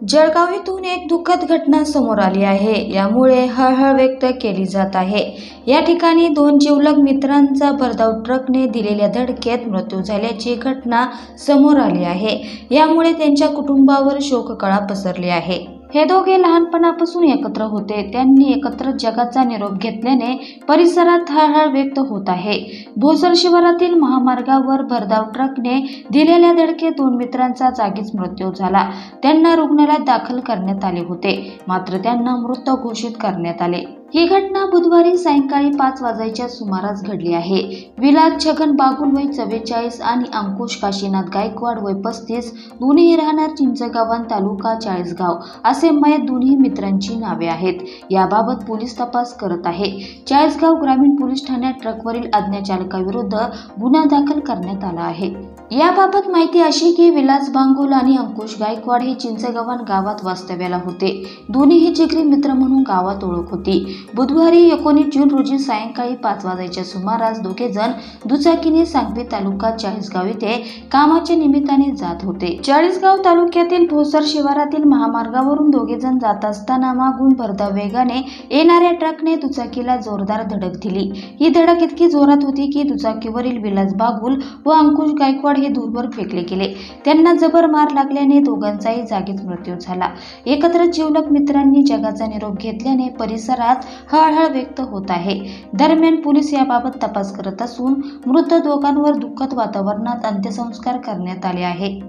जळगाव येथून एक दुःखद घटना समोर आली आहे. यामुळे हळहळ व्यक्त केली जात आहे. या ठिकाणी दोन जिवलग मित्रांचा भरधाव ट्रकने दिलेल्या धडकेत मृत्यू झाल्याची घटना समोर आली आहे. यामुळे त्यांच्या कुटुंबावर शोककळा पसरली आहे. हे दोघे लहानपणापासून एकत्र होते. त्यांनी एकत्र जगाचा निरोप घेतल्याने परिसरात हळहळ व्यक्त होत आहे. भोसर शिवारातील महामार्गावर भरधाव ट्रकने दिलेल्या धडकेत दोन मित्रांचा जागीच मृत्यू झाला. त्यांना रुग्णालयात दाखल करण्यात आले होते, मात्र त्यांना मृत घोषित करण्यात आले. ही घटना बुधवारी सायंकाळी 5 वाजण्याच्या सुमारास घडली आहे. विलास छगन बागुल वय 44 आणि अंकुश काशीनाथ गायकवाड वय 35, दोन्ही राहणार चिंचगावान तालुका चाळीसगाव असे मयत दोन्ही मित्रांची नावे आहेत. याबाबत पोलीस तपास करत आहे. चाळीसगाव ग्रामीण पोलीस ठाण्यात ट्रकवरील अज्ञात चालकाविरुद्ध गुन्हा दाखल करण्यात आला आहे. याबाबत माहिती अशी की विलास बांगुल आणि अंकुश गायकवाड हे चिंचगावान गावात वास्तव्याला होते. दोन्ही हे जिगरी मित्र म्हणून गावात ओळख होती. बुधवारी 19 जून रोजी सायंकाळी 5 वाजण्याच्या सुमारास दोघे जण दुचाकीने सांगवी तालुका चाळीसगाव येथे कामाच्या निमित्ताने जात होते. चाळीसगाव तालुक्यातील भोसर शिवारातील महामार्गावरून दोघे जण जात असताना मागून भरधाव वेगाने येणाऱ्या ट्रकने दुचाकीला जोरदार धडक दिली. ही धडक इतकी जोरात होती की दुचाकीवरील विलास बागुल व अंकुश गायकवाड हे दूरवर फेकले गेले. त्यांना जबर मार लागल्याने दोघांचाही जागीच मृत्यू झाला. एकत्र जिवलग मित्रांनी जगाचा निरोप घेतल्याने परिसरात हळहळ व्यक्त होत आहे. दरम्यान पोलीस याबाबत तपास करत असून मृत दोघांवर दुःखद वातावरणात अंत्यसंस्कार करण्यात आले आहे.